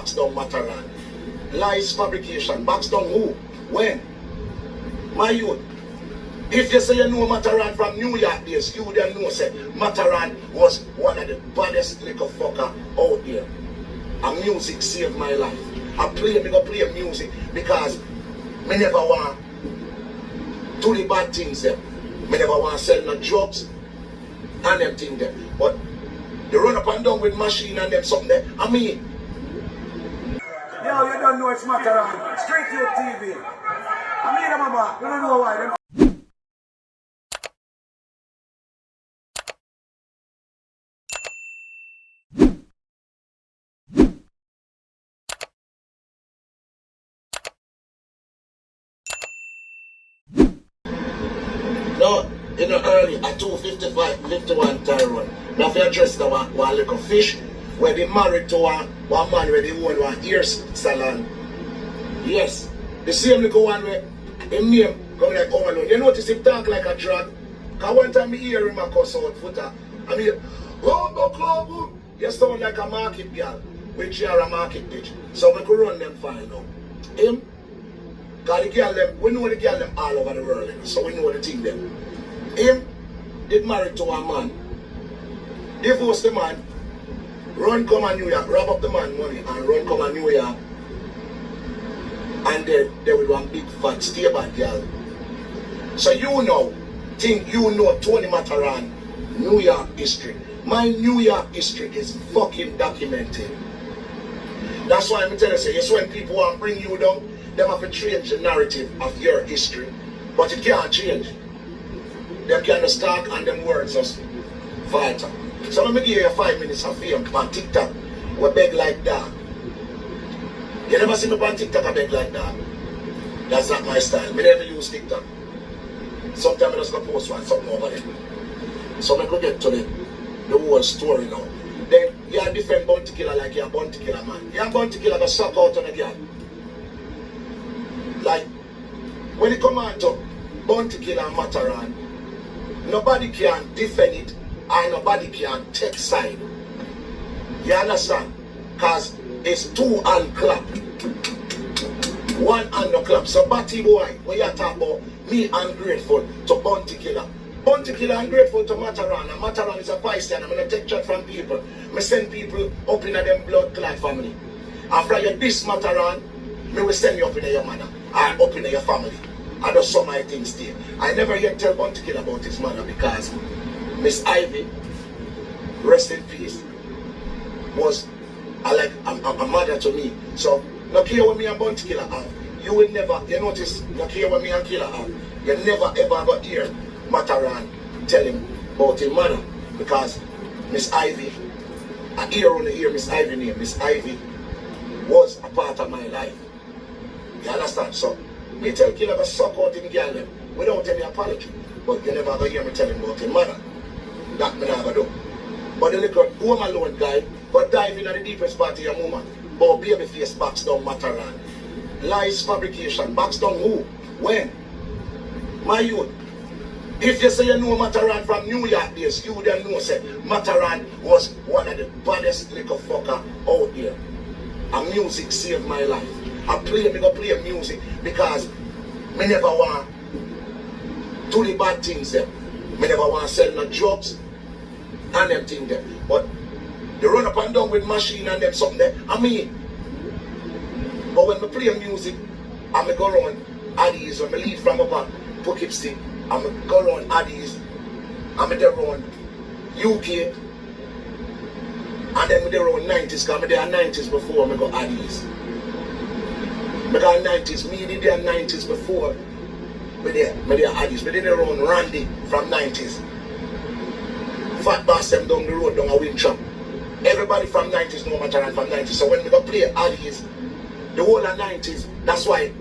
box down Matterhorn. Lies fabrication. Box down who? When? My youth. If you say you know Matterhorn from New York days, you then know say Matterhorn was one of the baddest little fucker out there. And music saved my life. Me go play music because me never want do the bad things them. Me never want to sell no drugs and them things them. But they run up and down with machine and them something there. I mean, yo, you don't know it's Matterhorn. Straight to your TV. I mean, mama, you don't know why. No, in the early, at 2:55, 51 Tyrone. Now if you address the one little fish, where they married to one man where they own one ear salon. Yes, the same little one where him name come like Home Alone. You notice him talk like a drug. Cause one time I hear him a cuss out footer. I mean, oh, you sound like a market girl, which you are a market bitch. So we could run them fine now. Him, cause the girl them, we know the girl them all over the world, so we know the thing them. Him did married to a man, divorce the man, run come to New York, rob up the man money and run come to New York. And then there will one big fat stay back girl. So you know Tony Matterhorn, New York history. My New York history is fucking documented. That's why I'm telling you, yes, when people want to bring you down, they have to change the narrative of your history. But it can't change. They can just talk and them words just fight. So let me give you 5 minutes of fame on TikTok. We beg like that. You never see me on TikTok I beg like that. That's not my style. Me never use TikTok. Sometimes I just go post one something over there. So I could get to the whole story now. Then you are different bounty killer like you're a bounty killer man. You're a bounty killer that suck out on a girl. Like when it come on to bounty killer and Matterhorn, nobody can defend it and nobody can take side. You understand? Cause it's two hand clap. One hand no clap. So Batty boy, when you talk about me ungrateful to bounty killer. Bounty killer ungrateful to Matterhorn, and Matterhorn is a Piscean. I'm gonna take chat from people. I send people up in them blood clot family. After you this Matterhorn, me will send you up in your mother and up in your family. I just saw my things there. I never yet tell bounty killer about his mother because Miss Ivy, rest in peace, was a mother to me. So no care what me and bounty killer have. You will never, you notice, no care what me and killer have. You never ever got hear Matterhorn tell him about his mother because Miss Ivy, I hear only hear Miss Ivy name. Miss Ivy was a part of my life. You understand? So me tell killer to suck out him girl them without any apology. But you never gonna hear me tell him about his mother. That me never do. But the little Home Alone guy but dive into the deepest part of your woman. But baby face box down Matterhorn. Lies fabrication. Box down who? When? My youth. If you say you know Matterhorn from New York days, you then know say Matterhorn was one of the baddest little fucker out there. And music saved my life. Me go play music because me never want do the bad things them. Me never want to sell no drugs and them things them. But they run up and down with machine and them something there. I mean, but when I play music, I go around Addis, when I leave from up at Poughkeepsie, I go around Addis, I'm there around UK, and then I'm there around 90s, because I'm there 90s before I go Addis. I got 90s, me did there 90s before I there Addis, I did around Randy from 90s. Fat Boss them down the road, down a Wincham. Everybody from 90s know Matterhorn from 90s. So when we go play Addis, the whole of 90s, that's why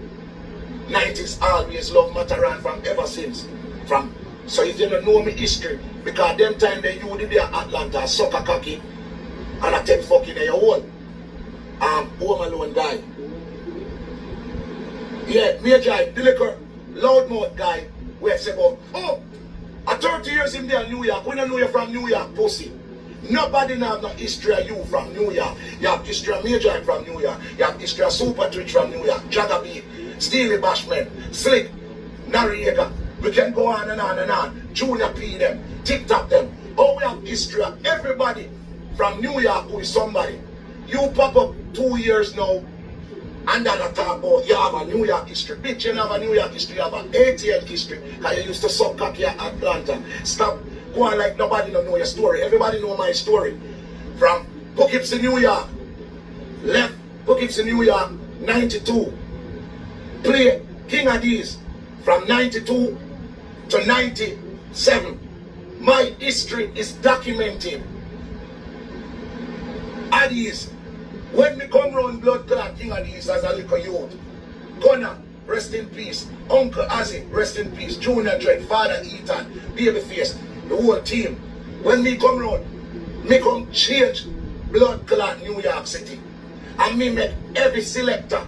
90s always love Matterhorn from ever since. So if you don't know me history, because them time they you did there Atlanta, suck a cocky, and I take fucking in your own. Home Alone guy. Yeah, Major, the little loudmouth guy, where say about, oh, at 30 years in there in New York, when I know you're from New York, pussy. Nobody now have no history of you from New York. You have history of Major from New York. You have history of Super Twitch from New York. Jagabee, Steely Bashman, Slick, Noriega. We can go on and on and on. Junior P them, TikTok them. Oh, we have history of everybody from New York who is somebody. You pop up 2 years now and then I talk about you have a New York history. Bitch, you have a New York history, you have an ATL history. Because you used to suck cocky at Atlanta. Stop going like nobody don't know your story. Everybody know my story. From Poughkeepsie, New York. Left Poughkeepsie, New York, 92. Play King of These from 92 to 97. My history is documented. Addies, when me come round blood clot King of These as a little youth, Gunner, rest in peace, Uncle Azzy, rest in peace, Junior Dread, Father Ethan, Babyface, the whole team. When me come round, me come change blood clot New York City. And me make every selector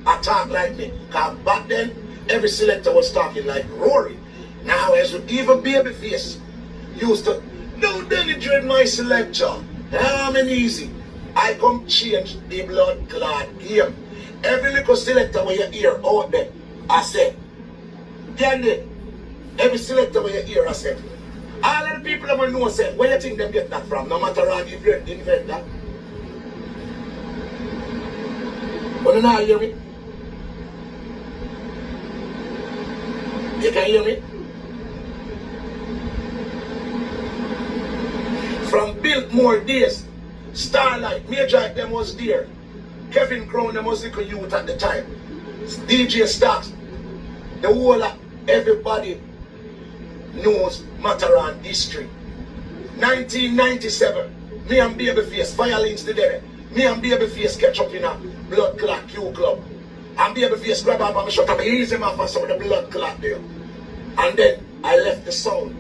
attack like me. Because back then, every selector was talking like Rory. Now, as even Babyface used to, no, denigrate my selector. I'm easy. I come change the blood clot game. Every little selector where you hear out there, I said, Gandhi, every selector where you hear, I said, all of the people that know, say, where you think them get that from? No matter how you invent that. But you not hear me? You can hear me? From Biltmore days, Starlight, Major them was there. Kevin Crown them was little youth at the time. DJ Stacks. The whole of everybody knows MATTERHORN history. 1997, me and Babyface, violins together. Me and Babyface catch up in a blood clot Q club. And Babyface grab up and me shut up, ease him off of some of the blood clot there. And then I left the sound.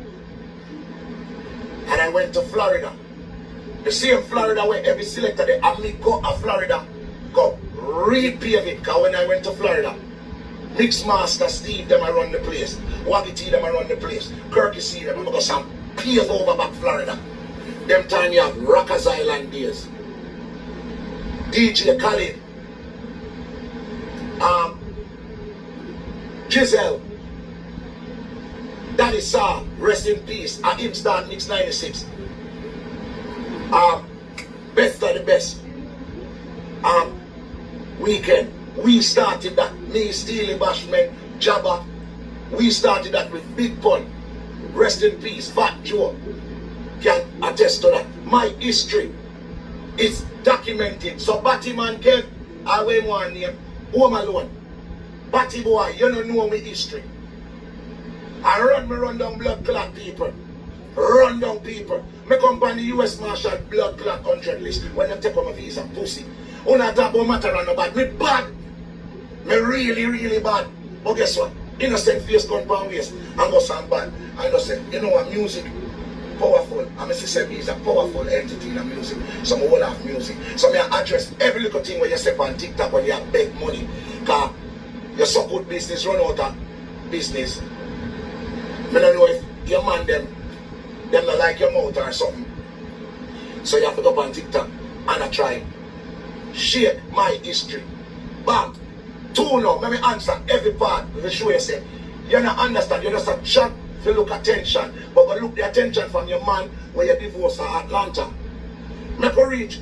And I went to Florida. The same Florida where every selector there, and me go to Florida, go repave it. Because when I went to Florida, Mixmaster Steve them I run the place. Waggy T them I run the place. Kirky C them, I'm going to go some pave over back Florida. Them time you have Rockers Island days. DJ Khalid. Giselle. Daddy Saw, rest in peace. I him start Mix 96. Best of the best. Weekend. We started that. Me, Steely Bashman, Jabba. We started that with Big Pun. Rest in peace. Fat Joe can attest to that. My history is documented. So Batman Kev, I wear one name. Home Alone. Batty boy, you don't know my history. I run down blood clot people. Run down people. Me come on the US Marshal blood clot 100 list when they take on my visa, pussy. Una talk about MATTERHORN no bad. Me bad. Me really, really bad. But guess what? Innocent face gun pound waist and go sound bad. I just say, you know what, music powerful. And I say me is a powerful entity in the music. So I will have music. So I address every little thing when you step on TikTok when you have big money. Because you so good business run out of business. I don't know if your man them not like your mouth or something. So you have to go up on TikTok and I try shake my history. But two now, let me answer every part of the show you say. You don't understand, you're just a chat to look attention. But go look the attention from your man when you divorce at Atlanta. Make a reach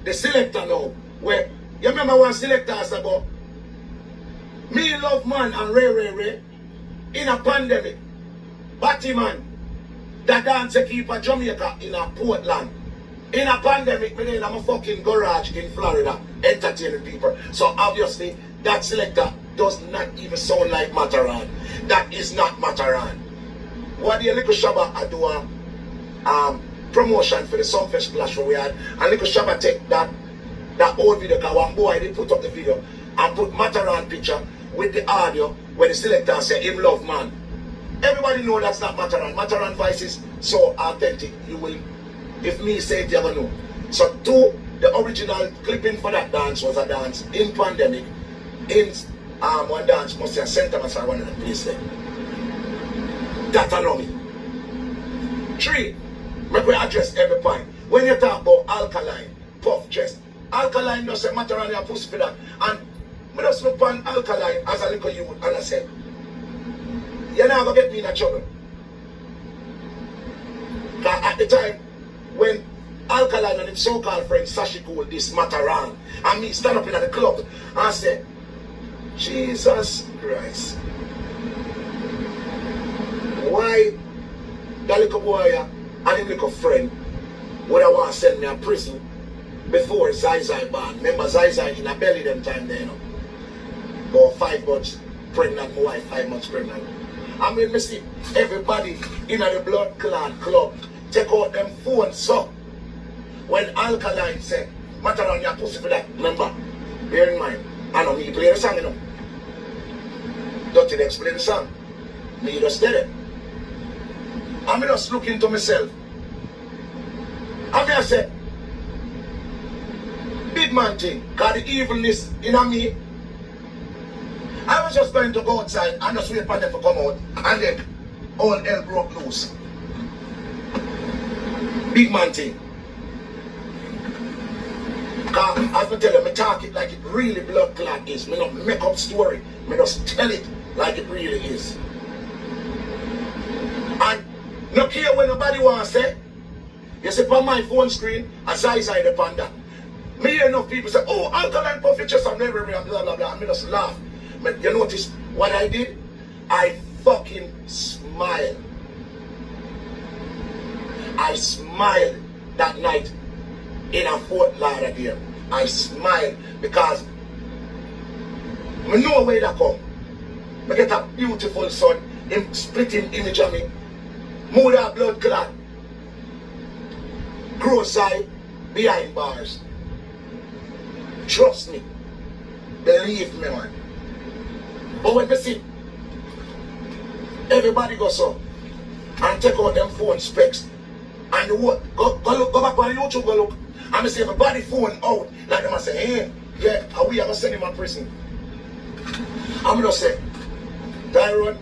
the selector now. Where you remember one selector said about me love man and Ray in a pandemic. Batman, that dancer keeper Jamaica in a Portland. In a pandemic, me in a fucking garage in Florida, entertaining people. So obviously, that selector does not even sound like MATTERHORN. That is not MATTERHORN. What the little Shabba I do a promotion for the Sunfest Clash where we had, and little Shabba take that old video, because one boy they put up the video and put MATTERHORN picture with the audio when the selector say him love man. Everybody know that's not MATTERHORN. MATTERHORN voice is so authentic. You will, if me say it, you ever know. So two, the original clipping for that dance was a dance in pandemic. In one dance must say a center mass or one of the place there. That allow me. Three, Make we address every point. When you talk about alkaline, puff chest, alkaline doesn't matter on your pussy for that. And I just look on alkaline as a little youth and I say, you're not going to get me in a trouble. Because at the time, when alkaline and his so-called friend Sashi called this MATTERHORN, and me stand up in the club and I say, Jesus Christ. Why that little boy and his little friend would have want to send me to prison before Zai born? Remember Zai in a belly them time there, you know. About 5 months pregnant, my wife 5 months pregnant. I mean, me see everybody in the blood clot club take out them phones so when alkaline say, MATTERHORN your pussy for that, remember, bear in mind, I know me play the song, you know. Don't you explain the song? Me just did it. I'm just looking to myself. I say, big man thing, because the evilness in me. I was just going to go outside and just wait for them to come out and then all hell broke loose. Big man thing. Because as I tell you, I talk it like it really blood clot is. I don't make up story. I just tell it like it really is. And no care what nobody wants to say. You see on my phone screen, a size upon that. Me hear enough people say, oh, alkaline puff your chest and everywhere and blah blah blah. And I just laugh. But you notice what I did? I fucking smiled. I smiled that night in a Fort Lauderdale. I smiled because I know where that come. I get a beautiful son, him splitting image of me. More than blood clot. Gross eye behind bars. Trust me. Believe me, man. But when we see everybody go so and take out them phone specs and the what go back on YouTube, go look, and I see everybody phone out like them. I say, hey, yeah, are we ever send him to prison? I'm gonna say, Tyrone,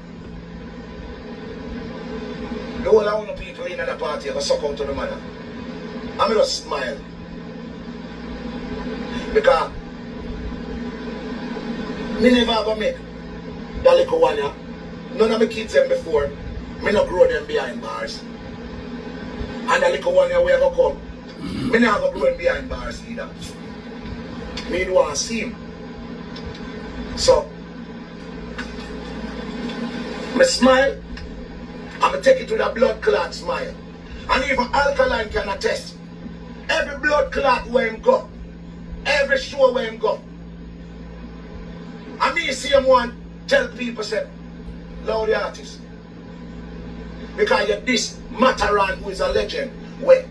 the whole of the people in the party are suck out to the man. I'm gonna smile because me never ever make that little one, yeah. None of my kids them before, me not grow them behind bars. And that little one, yeah, where I go come, me not go grow them behind bars either. Me don't want to see him. So, me smile, and me take it to the blood clot smile. And even alkaline can attest. Every blood clot where him go, every show where him go. And me see him one tell people say, love the artist. Because you're this MATTERHORN who is a legend where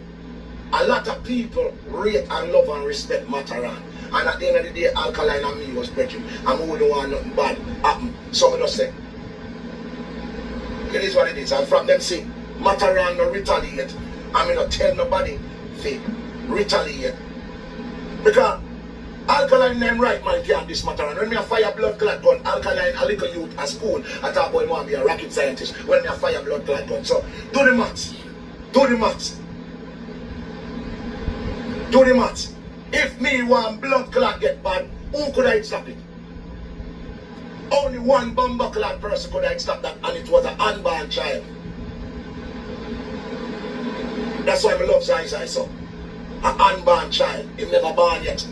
a lot of people rate and love and respect MATTERHORN. And at the end of the day, alkaline and me was preaching. And we don't want nothing bad happen. So I just say, it is what it is. And from them say, MATTERHORN no retaliate. I mean not tell nobody to retaliate. Because alkaline name right man can't this MATTERHORN. When me a fire blood clot gun, alkaline a little youth at school, I thought boy want to be a rocket scientist. When me a fire blood clot gun. So do the maths. Do the maths. Do the maths. If me want blood clot get bad, who could I stop it? Only one bomber clot person could I stop that, and it was an unborn child. That's why I love Zai so. An unborn child. He never born yet.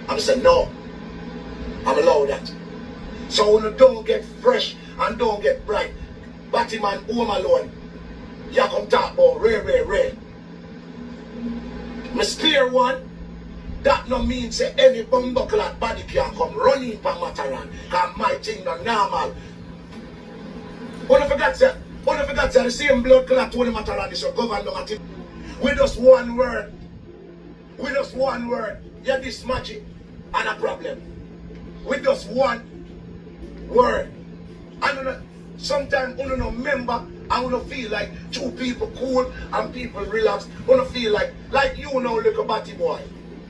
I'm saying no. I'm allowed that. So when you don't get fresh and don't get bright, Batman home alone, you come talk about rare. Me spare one, that no mean say any bumbleclad body can come running for MATTERHORN. Cause my thing not normal. One forgot that the same blood clot to the MATTERHORN is your government. We just one word. We just one word. Yeah, this magic and a problem. We just one word. And sometimes you don't remember and you feel like two people cool and people relax. You feel like you know little batty boy.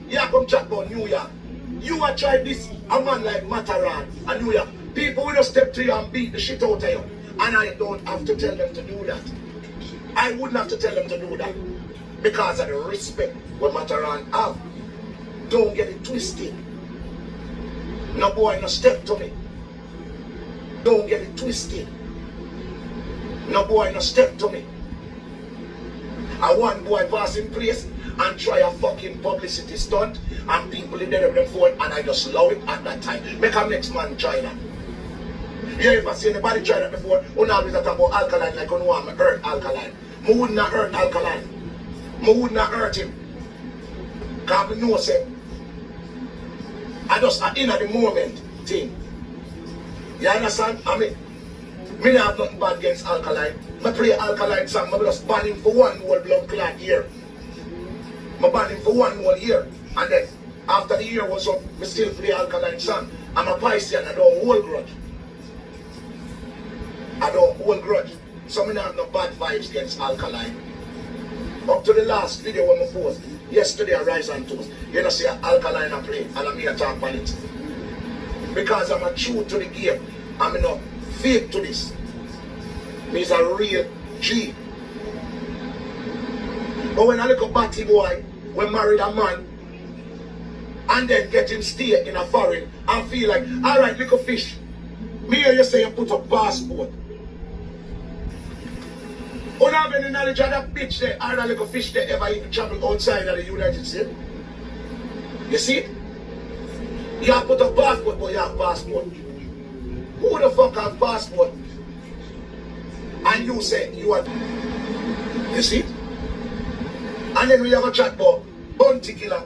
You come chat about New York. You a try this a man like MATTERHORN and New York. People will just step to you and beat the shit out of you. And I don't have to tell them to do that. I wouldn't have to tell them to do that. because of the respect what Matterhorn have. Don't get it twisted. No boy no step to me. Don't get it twisted. No boy no step to me. I one boy pass in place and try a fucking publicity stunt and people in there them phone and I just love it at that time. Make a next man try that. You ever see anybody try that before? You know always talk about ALKALINE like you know I'm hurt ALKALINE. I would not hurt ALKALINE. I would not hurt him. Because I know say I just in at the moment thing. You understand? I mean, me not have nothing bad against ALKALINE. I play ALKALINE song, I just ban him for one whole blood clot year. I ban him for one whole year. And then after the year was up, I still play ALKALINE song. I'm a Piscean, I don't hold grudge. I don't hold grudge. So I don't have no bad vibes against ALKALINE. Up to the last video when I post, yesterday I rise and toast. You know see ALKALINE I play and I'm here talk on it. Because I'm a true to the game. I'm not fake to this. Me's a real G. But when I look at batty boy, when married a man, and then get him stay in a foreign, and feel like, alright, little fish. Me hear you say you put a passport. You don't have any knowledge of that bitch there, or that little fish there ever even travel outside of the United States. You see? You have put a passport, but you have passport. Who the fuck have passport? And you say you are. You see? And then we have a chat about Bounty Killer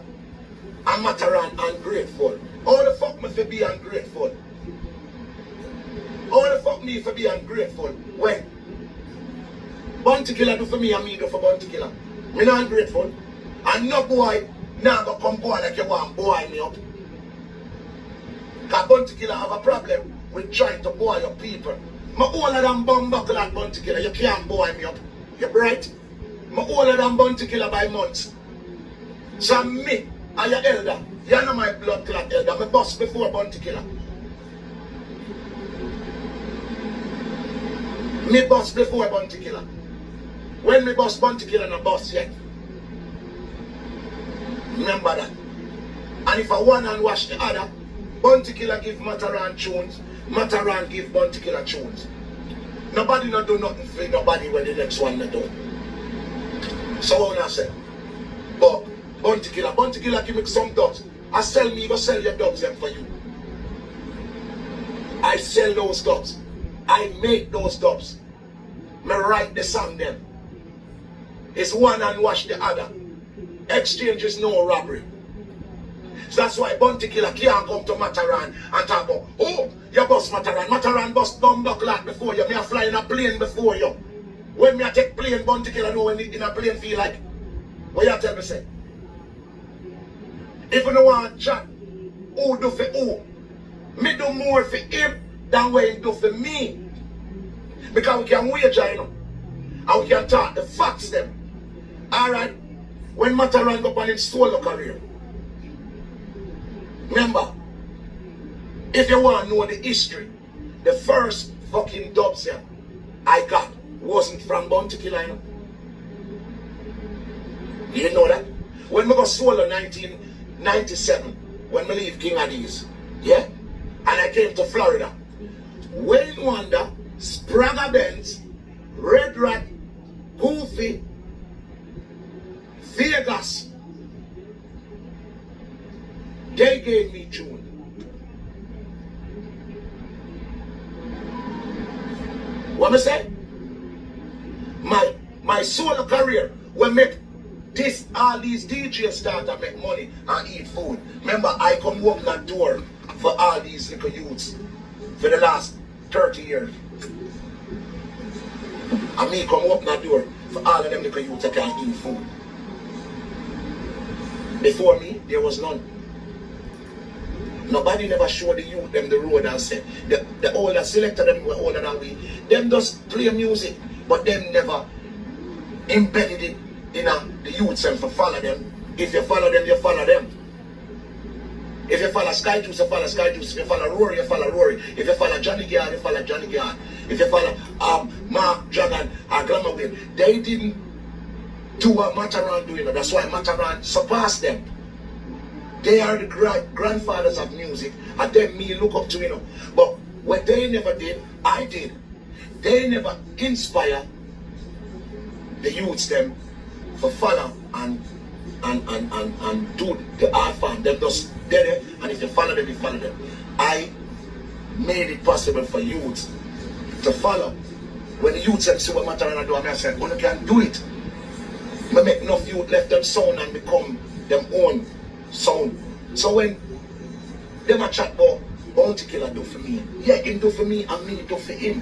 and Matterhorn ungrateful. How the fuck me for be ungrateful? How the fuck me for be ungrateful? When? Bounty Killer do for me and me do for Bounty Killer. Me not ungrateful. And no boy now go come boy like you want boy me up. Because Bounty Killer have a problem with trying to boy your people. I'm older than Bumbuckle at Bounty Killer. You can't boy me up. You're right? I'm older than Bounty Killer by months. So me and your elder, you're not my blood clot elder. I'm a boss before Bounty Killer. Me boss before Bounty Killer. When me boss Bounty Killer, no boss yet. Remember that. And if I one and wash the other, Bounty Killer give Matterhorn tunes, Matterhorn give Bounty Killer tunes. Nobody not do nothing for nobody when the next one not do. So what I say? But Bounty Killer give me some dubs. I sell me, go sell your dubs them for you. I sell those dubs. I make those dubs. Me write the song them. It's one and wash the other. Exchange is no robbery. So that's why Bounty Killer can't come to Matterhorn and talk about, oh, you bust Matterhorn. Matterhorn bust Bumbuckle before you. Me a fly in a plane before you. When me a take plane, Bounty Killer know when in a plane feel like. What you tell me say? If you don't want to chat, who do for who? Me do more for him than what he do for me. Because we can wager, you know. And we can talk the facts them. Alright? When Matterhorn go on his solo career. Remember, if you want to know the history, the first fucking dubs here I got wasn't from Bounty Killer, you know. You know that? When we go solo 1997, when we leave King Addies, yeah? And I came to Florida. Wayne Wonder, Spragga Benz, Red Rat, Goofy, Vegas, they gave me tune. What me say? My solo career will make this all these DJs start to make money and eat food. Remember, I come open that door for all these little youths for the last 30 years. And me come open that door for all of them little youths that can eat food. Before me, there was none. Nobody never showed the youth them the road and said, the older selector them were older than we. Them just play music, but them never embedded it in the youths and for follow them. If you follow them, you follow them. If you follow Sky Juice, you follow Sky Juice. If you follow Rory, you follow Rory. If you follow Johnny Gard, you follow Johnny Gard. If you follow Mark Dragon or Glamour Wave, they didn't do what Matterhorn doing. That's why Matterhorn surpassed them. They are the grandfathers of music, and then me look up to, you know. But what they never did, I did. They never inspire the youths them for follow and do the art form. Them just there, and if you follow them, you follow them. I made it possible for youths to follow. When the youths them see what Matterhorn do, I said, "Oh, you can do it." I make enough youth left them sound and become them own sound. So when them a chat about Bounty Killer do for me, yeah, him do for me and me do for him.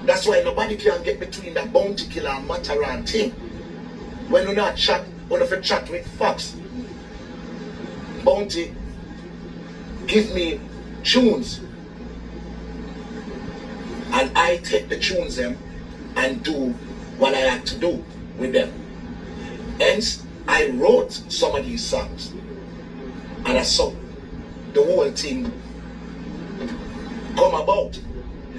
That's why nobody can get between that Bounty Killer and Matterhorn thing. When you not chat, when you chat with facts, Bounty give me tunes, and I take the tunes them and do what I had to do with them. Hence, I wrote some of these songs, and I saw the whole thing come about.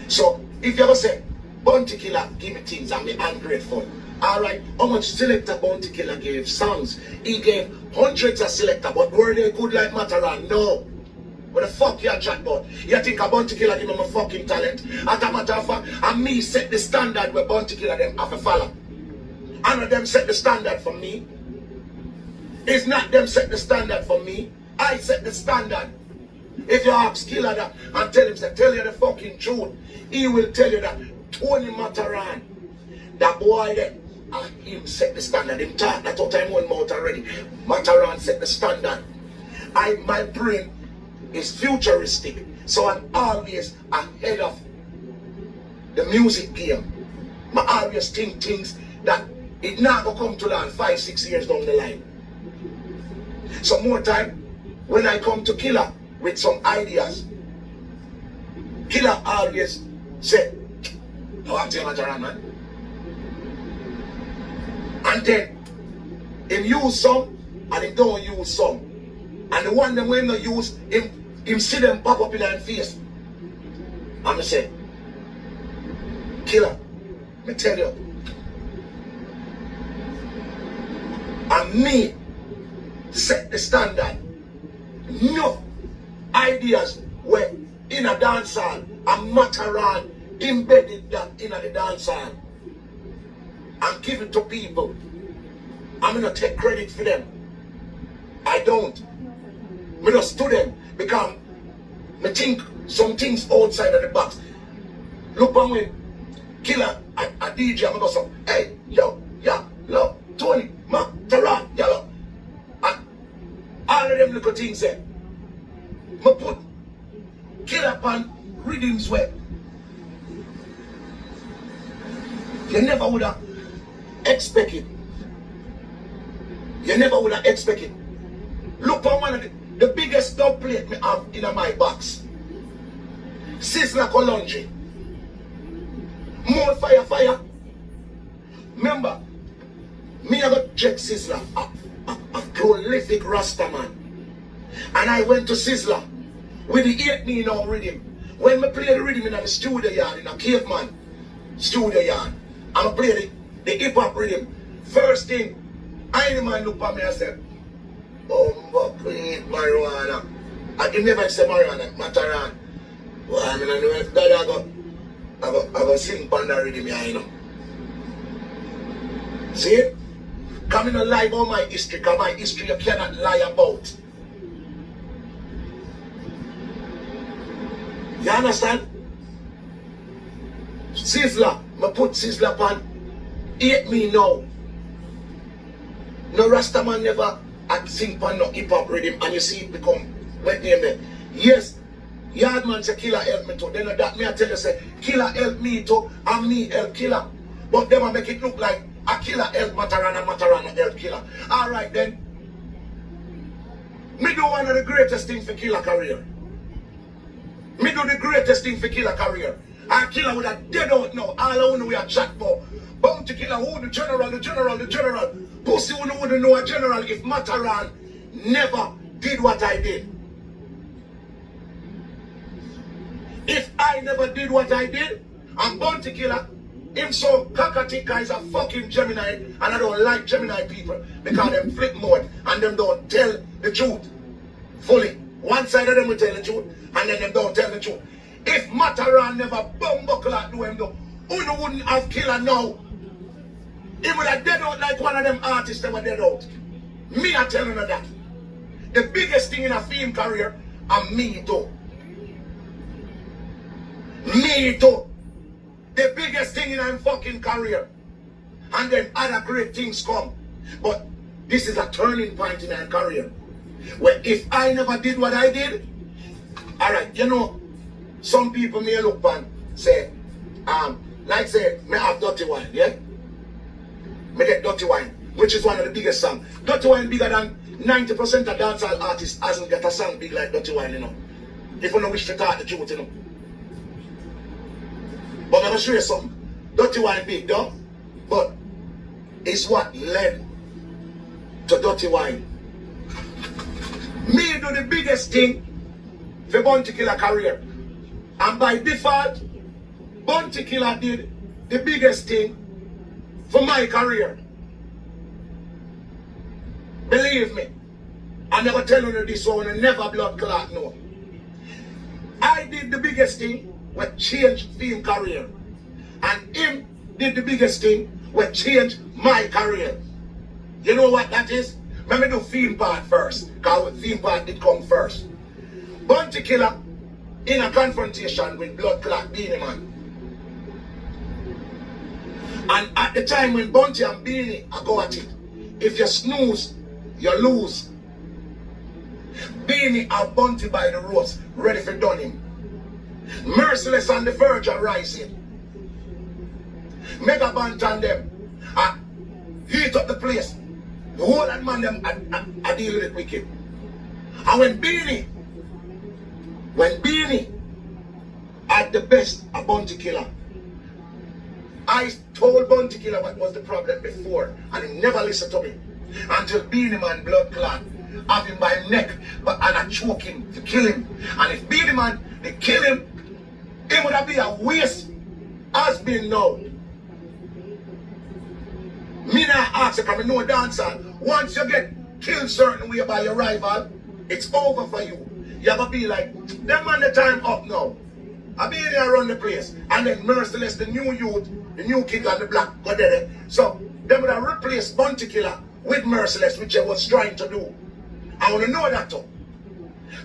So if you ever say Bounty Killer give me things and me ungrateful, alright, how much selector Bounty Killer gave songs? He gave hundreds of selector, but were they good like Matterhorn? No. What the fuck you chat about? You think a Bounty Killer give me my fucking talent? As a matter of fact, and me set the standard where Bounty Killer them have to follow. None of them set the standard for me. It's not them set the standard for me. I set the standard. If you ask Killer that and tell him, say, tell you the fucking truth, he will tell you that Tony Matterhorn, that boy there, and him set the standard. Him talk, that's what I'm one mouth already. Matterhorn set the standard. My brain is futuristic, so I'm always ahead of the music game. I always think things that it not gonna come to land 5-6 years down the line. So more time, when I come to Killer with some ideas, Killer always say, "No, I'm telling Matterhorn, man." And then him use some and him don't use some. And the one them when not use, him see them pop up in his face. And I say, "Killer, me tell you, and me set the standard. No ideas were in a dance hall and Matterhorn embedded that in the dance hall and give it to people. I'm gonna take credit for them. I don't. Me just to them because me think some things outside of the box. Look on when Killer a DJ, I'm gonna say, "Hey, yo, yeah, look, Tony, Matterhorn, yeah, look." And all of them little things there. Me put Killer upon rhythms where you never would have expected. You never would have expected. Look on one of the biggest dub plate me have in my box. Sizzler Colonji. More fire. Remember, me I got check Sizzler, a prolific Rastaman. And I went to Sizzler with the 8 now rhythm. When me play the rhythm in the studio yard, in a caveman studio yard, and I play the hip hop rhythm. First thing, I the man look at me and said, "Oh, please, marijuana." I can never say marijuana, Matterhorn. Well, I mean, I know if that I go sing panda rhythm here, you know. See? Come in and lie about my history, because my history you cannot lie about. You understand? Sizzler, I put Sizzler on 8 now. No Rastaman never had sing pan no hip hop rhythm, and you see it become wet name there. Yes, Yardman say Killer help me too. Then that me I tell you say Killer help me too, and me help Killer. But them I make it look like a Killer help Matterhorn and Matterhorn help Killer. Alright then. Me do one of the greatest things for Killer career. Me do the greatest thing for Killer career. And Killer would have dead out now. All I want to we are chat for. Bounty Killer, who the general. Pussy wouldn't know a general if Matterhorn never did what I did. If I never did what I did, and Bounty Killer him so Kakatika is a fucking Gemini, and I don't like Gemini people because them flip mode and them don't tell the truth fully. One side of them will tell the truth and then them don't tell the truth. If MATTERHORN never bumbuckle at do him though, Uno wouldn't have killed her now. He would have dead out like one of them artists that were dead out. Me are telling her that. The biggest thing in a film career, and me too. Me too. The biggest thing in a fucking career. And then other great things come. But this is a turning point in our career. Where if I never did what I did, alright, you know, some people may look and say, like say, me have dirty wine, yeah? Me get dirty wine, which is one of the biggest songs. Dirty wine bigger than 90% of dancehall artists hasn't got a song big like dirty wine, you know. If you don't wish to talk the truth, you know. But I'm gonna show you something. Dirty wine big, though. But it's what led to dirty wine. Me do the biggest thing for Bounty Killer career. And by default, Bounty Killer did the biggest thing for my career. Believe me. I never tell you this one, I never blood clot, no. I did the biggest thing which changed film career. And him did the biggest thing which changed my career. You know what that is? Let me do film part first, because film part did come first. Bounty Killer in a confrontation with blood clot Beanie Man. And at the time when Bounty and Beanie are go at it, if you snooze, you lose. Beanie are Bounty by the ropes, ready for done him. Merciless on the verge of rising. Mega Bant and them heat up the place. The whole that man them I deal with it wicked. And when Beanie at the best a Bounty Killer, I told Bounty Killer what was the problem before, and he never listened to me. Until Beanie Man blood clot, have him by his neck, and I choke him to kill him. And if Beanie Man, they kill him, it would have been a waste, has been now. Me not ask if I'm no dancer. Once you get killed certain way by your rival, it's over for you. You have to be like, them man the time up now. I be here around the place. And then Merciless, the new youth, the new kid on the block, go there. So, them would have replaced Bounty Killer with Merciless, which I was trying to do. I want to know that too.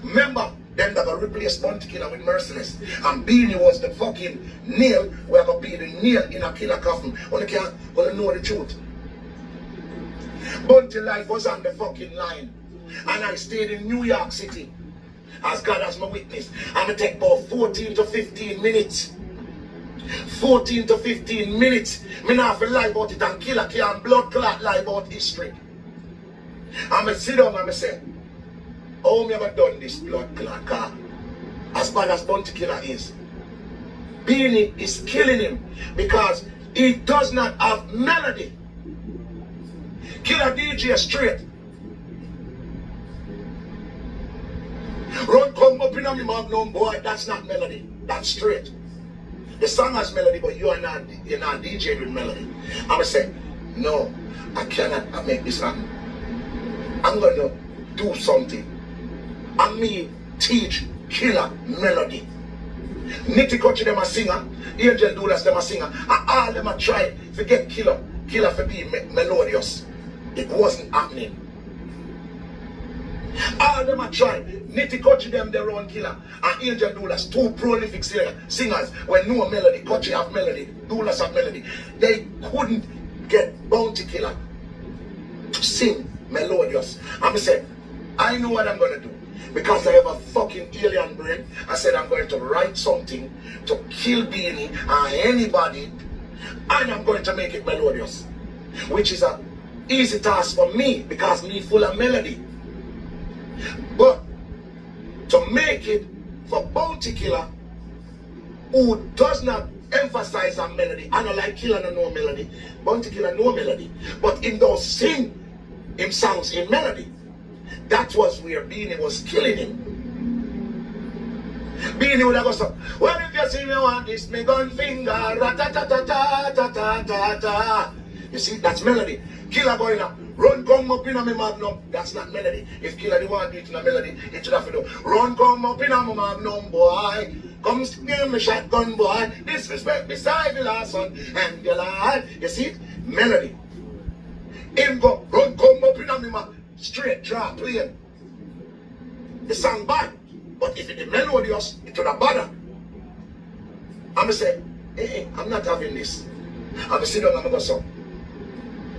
Remember, them that got replaced Bounty Killer with Merciless. And Beanie was the fucking nail, where I be the nail in a killer coffin. Only can't know the truth. Bounty life was on the fucking line. And I stayed in New York City. As God as my witness. I'm going to take about 14 to 15 minutes. 14 to 15 minutes. Me not have to lie about it and kill a kid and blood clot lie about history. I'm going to sit down and I say, how me ever done this blood clot? Car? As bad as Bounty Killer is, Beanie is killing him because he does not have melody. Killer DJ straight. Run come up in a me magnum boy, that's not melody. That's straight. The song has melody, but you're not DJ with melody. I'ma say, no, I cannot make this happen. I'm gonna do something. And me teach Killer melody. Nitty Kutchy them a singer, Angel Doulas them a singer, and all them a try to get Killer for being melodious. It wasn't happening. All them a try. Nitty Kutchy them their own Killer. And Angel Doulas, two prolific singers. When no melody, Kutchy have melody, Doulas have melody. They couldn't get Bounty Killer to sing melodious. And I said, I know what I'm gonna do. Because I have a fucking alien brain. I said I'm going to write something to kill Beanie and anybody. And I'm going to make it melodious. Which is an easy task for me because me full of melody. But to make it for Bounty Killer, who does not emphasize on melody, I don't like Killer no melody, Bounty Killer no melody, but in those sing him songs in melody. That was where Beanie was killing him. Beanie would have go so. Well, if you see me want this, me gun finger, ra-ta-ta-ta-ta-ta-ta-ta-ta. You see, that's melody. Killer going up, run come up in a me magnum. That's not melody. If killer the want to do it in a melody, it should have to do. Run come up in a me magnum, boy. Come give me shotgun, boy. Disrespect beside the last one. And the lad, you see it? Melody. Him go, run come up in a me magnum. Straight draw, plain. The song bad. But if it's melodious, it would have bother. I'm going to say, I'm not having this. I'm going to sit down and I'm going to go so.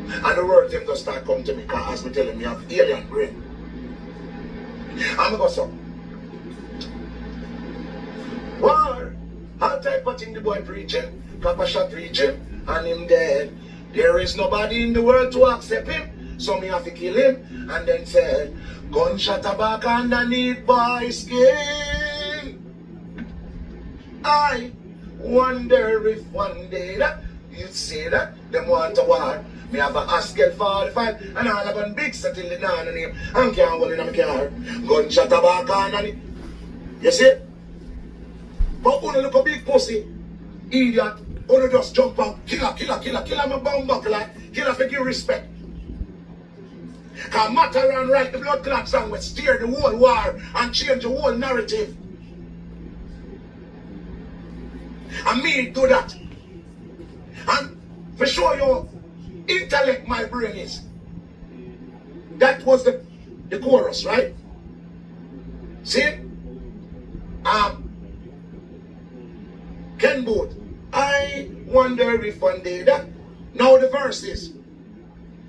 And the word them just start coming to me because as me telling me I have alien brain. I'm going to go so. War, all type of thing the boy preaching, Papa shot preaching, and him dead. There is nobody in the world to accept him. So me have to kill him. And then said, gunshot back underneath boy skin. I wonder if one day that you'd say that them want a war. Me have a Haskell 45 and all of them big set in the down on him and can't hold in my car. Gunshot back underneath. You see? But when you look a big pussy, idiot, when just jump out, killer, my bomb buckler, killer for give respect. Because MATTERHORN write the blood clot song will steer the whole war and change the whole narrative. And me do that. And for sure your intellect my brain is. That was the chorus, right? See? Ken Booth. I wonder if one day that. Now the verse is.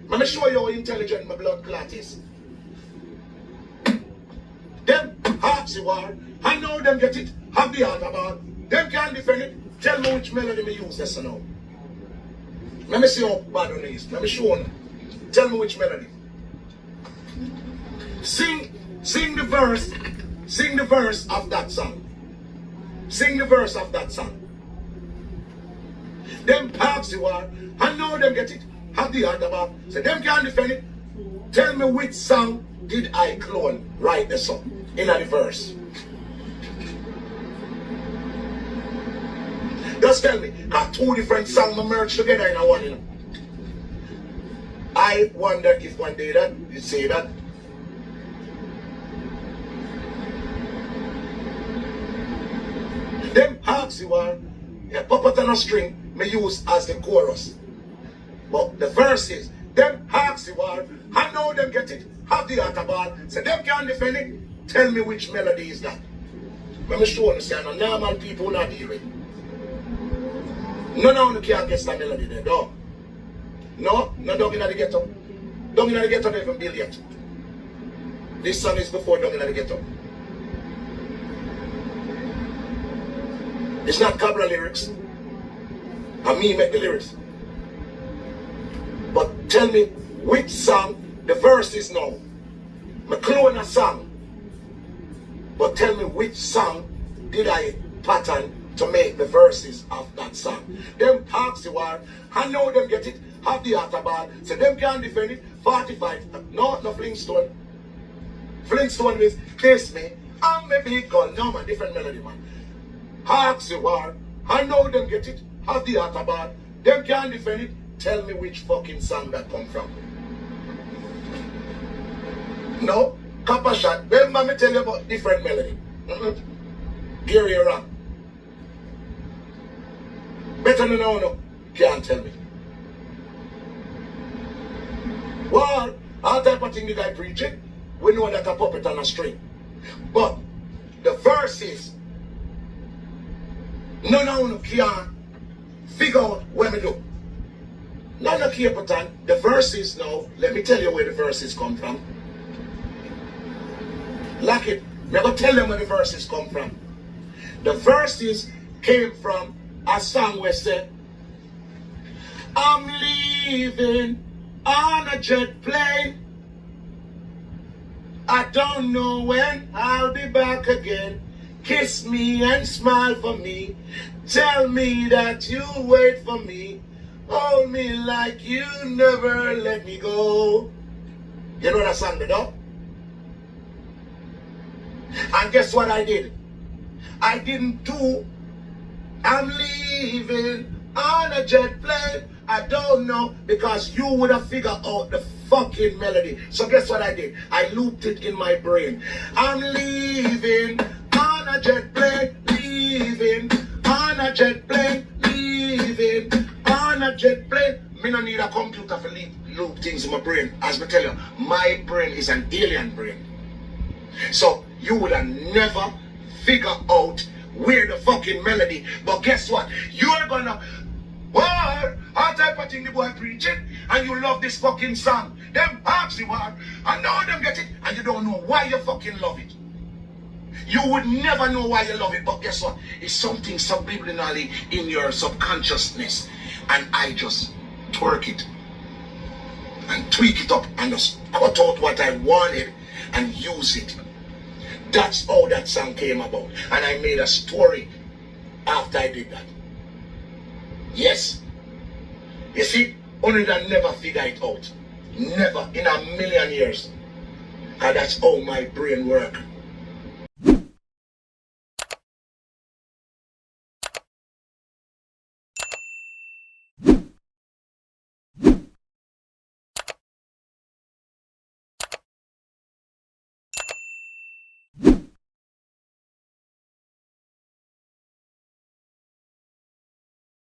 Let me show you how intelligent my blood clot is. Them hearts the war. I know them get it. Have the heart about. Them can't defend it. Tell me which melody me use this now. Let me see how bad it is. Let me show you. Tell me which melody. Sing the verse. Sing the verse of that song. Sing the verse of that song. Them hearts the war. I know them get it. Have the heart about. So them can't defend it. Tell me which song did I clone write the song in the verse. Just tell me. Got two different songs merged together in a one. You know? I wonder if one day that you say that. Them hearts you are. Yeah, puppet on a string may use as the chorus. But the verse is, them hearts you are, I know them get it, have the heart about, so them can't defend it. Tell me which melody is that. Let me show you, see, no normal people not deal with. None of them can't guess that melody there, no. No dog in the ghetto. Dog in the ghetto don't even build yet. This song is before dog in the ghetto. It's not Cabra lyrics. And me make the lyrics. But tell me which song the verse is now. I clone a song. But tell me which song did I pattern to make the verses of that song. Them talks you are, I know them get it, have the heart about, so them can't defend it. 45, no Flintstone. Flintstone means kiss me, I'm a big gun, no man, different melody man. Hawks you are, I know them get it, have the heart about, them can't defend it. Tell me which fucking song that come from. No, Kappa shot. Remember me tell you about different melody. Gary Rock. Better than no. Can't tell me. Well, all type of thing the guy preaching, we know that a puppet on a string. But the verses, none of them can figure out what we do. None of Caperton, the verses now, let me tell you where the verses come from. Like it, never tell them where the verses come from. The verses came from a song where said, I'm leaving on a jet plane. I don't know when I'll be back again. Kiss me and smile for me. Tell me that you'll wait for me. Hold me like you never let me go. You know that song, though? And guess what I did? I didn't do. I'm leaving on a jet plane. I don't know, because you would have figured out the fucking melody. So guess what I did? I looped it in my brain. I'm leaving on a jet plane, leaving on a jet plane, leaving on a jet plane. Me no need a computer for loop things in my brain. As I tell you, my brain is an alien brain. So you would have never figure out where the fucking melody. But guess what? You're gonna war, all type of thing the boy preaching, and you love this fucking song. Them ask the war, and now them get it, and you don't know why you fucking love it. You would never know why you love it, but guess what? It's something subliminally in your subconsciousness, and I just twerk it and tweak it up and just cut out what I wanted and use it. That's how that song came about, and I made a story after I did that. Yes. You see, only that never figure it out. Never in a million years. Because that's how my brain works.